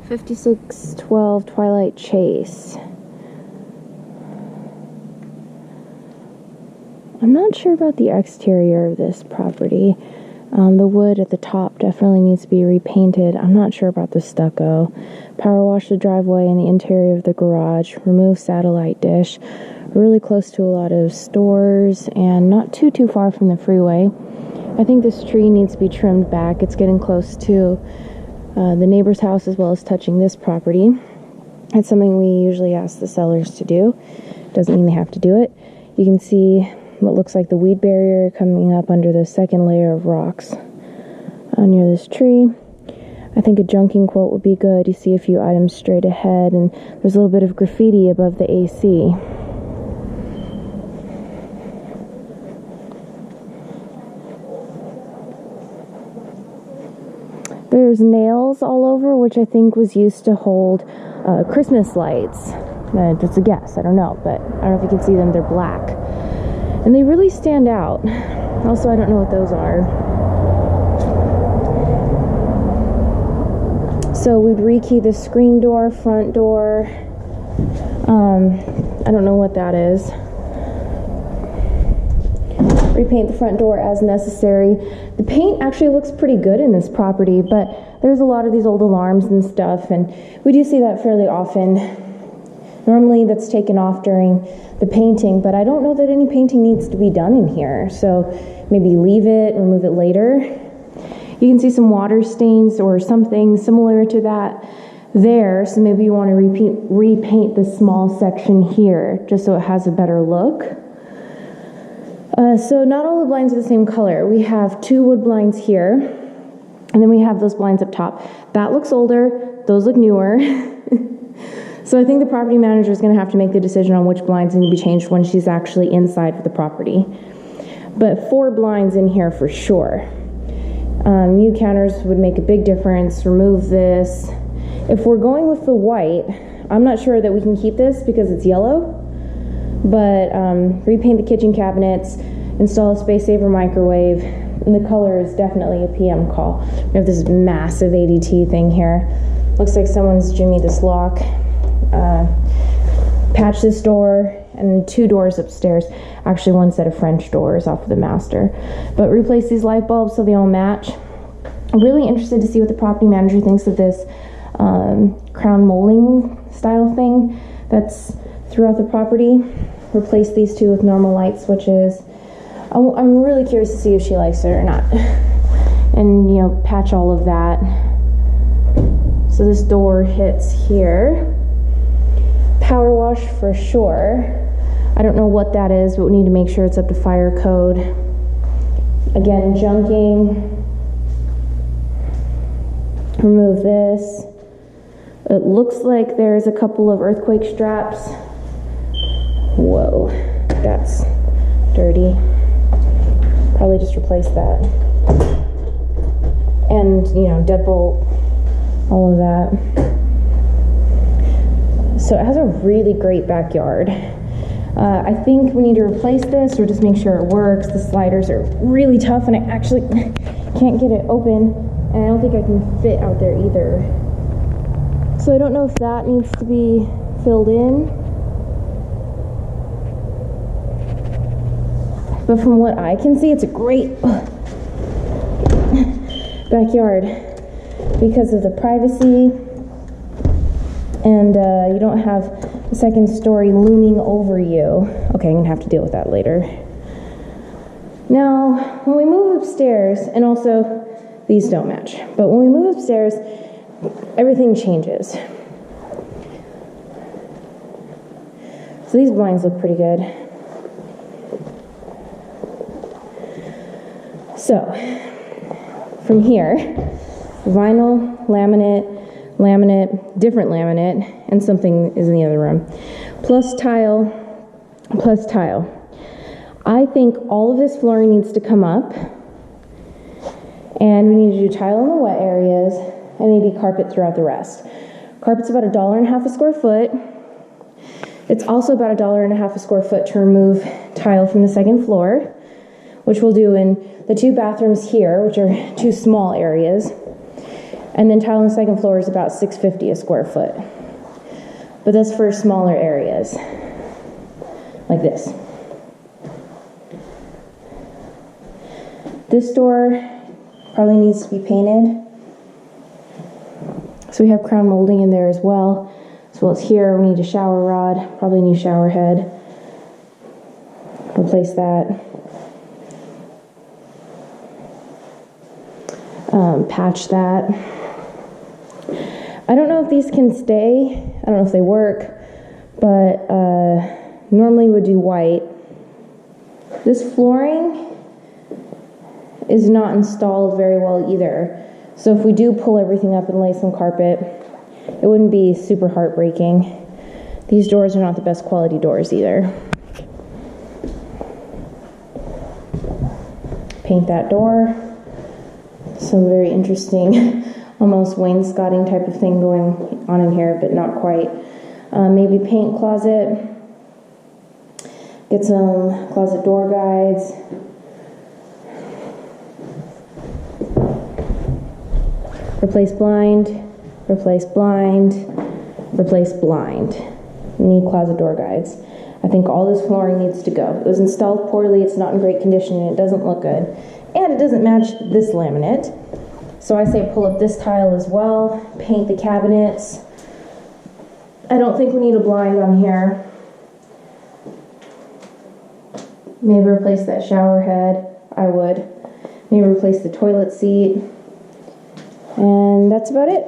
5612 Twilight Chase. I'm not sure about the exterior of this property. The wood at the top definitely needs to be repainted. I'm not sure about the stucco. Power wash the driveway and the interior of the garage. Remove satellite dish. Really close to a lot of stores and not too far from the freeway. I think this tree needs to be trimmed back. It's getting close to the neighbor's house as well as touching this property. It's something we usually ask the sellers to do. Doesn't mean they have to do it. You can see what looks like the weed barrier coming up under the second layer of rocks near this tree. I think a junking quote would be good. You see a few items straight ahead, and there's a little bit of graffiti above the AC. There's nails all over, which I think was used to hold Christmas lights. Just a guess, I don't know, but I don't know if you can see them. They're black. And they really stand out. Also, I don't know what those are. So we'd rekey the screen door, front door. I don't know what that is. Repaint the front door as necessary. The paint actually looks pretty good in this property, but there's a lot of these old alarms and stuff, and we do see that fairly often. Normally that's taken off during the painting, but I don't know that any painting needs to be done in here, so maybe leave it, remove it later. You can see some water stains or something similar to that there, so maybe you want to repaint the small section here just so it has a better look. So not all the blinds are the same color. We have 2 wood blinds here, and then we have those blinds up top. That looks older, those look newer. So I think the property manager is going to have to make the decision on which blinds need to be changed when she's actually inside of the property. But 4 blinds in here for sure. New counters would make a big difference. Remove this. If we're going with the white, I'm not sure that we can keep this because it's yellow. But repaint the kitchen cabinets, install a space saver microwave, and the color is definitely a PM call. We have this massive ADT thing here. Looks like someone's jimmied this lock. Patch this door, and 2 doors upstairs. Actually, 1 set of French doors off of the master. But replace these light bulbs so they all match. I'm really interested to see what the property manager thinks of this crown molding style thing that's throughout the property. Replace these 2 with normal light switches. I'm really curious to see if she likes it or not. And, you know, patch all of that. So this door hits here. Power wash for sure. I don't know what that is, but we need to make sure it's up to fire code. Again, junking. Remove this. It looks like there's a couple of earthquake straps. Whoa, that's dirty. Probably just replace that. And, you know, deadbolt, all of that. So it has a really great backyard. I think we need to replace this or just make sure it works. The sliders are really tough and I actually can't get it open, and I don't think I can fit out there either. So I don't know if that needs to be filled in. But from what I can see, it's a great backyard because of the privacy, and you don't have the second story looming over you. Okay, I'm gonna have to deal with that later. Now, when we move upstairs, and also these don't match, but when we move upstairs, everything changes. So these blinds look pretty good. So, from here, vinyl, laminate, different laminate, and something is in the other room. Plus tile. I think all of this flooring needs to come up, and we need to do tile in the wet areas, and maybe carpet throughout the rest. Carpet's about $1.50 a square foot. It's also about $1.50 a square foot to remove tile from the second floor, which we'll do in the 2 bathrooms here, which are 2 small areas. And then tile on the second floor is about $6.50 a square foot. But that's for smaller areas, like this. This door probably needs to be painted. So we have crown molding in there as well. As well as here, we need a shower rod, probably new shower head. Replace that. Patch that. I don't know if these can stay. I don't know if they work, but normally would do white. This flooring is not installed very well either. So if we do pull everything up and lay some carpet, it wouldn't be super heartbreaking. These doors are not the best quality doors either. Paint that door. Some very interesting, almost wainscoting type of thing going on in here, but not quite. Maybe paint closet. Get some closet door guides. Replace blind, replace blind, replace blind. We need closet door guides. I think all this flooring needs to go. It was installed poorly, it's not in great condition, and it doesn't look good. And it doesn't match this laminate. So I say pull up this tile as well, paint the cabinets. I don't think we need a blind on here. Maybe replace that shower head, I would. Maybe replace the toilet seat. And that's about it.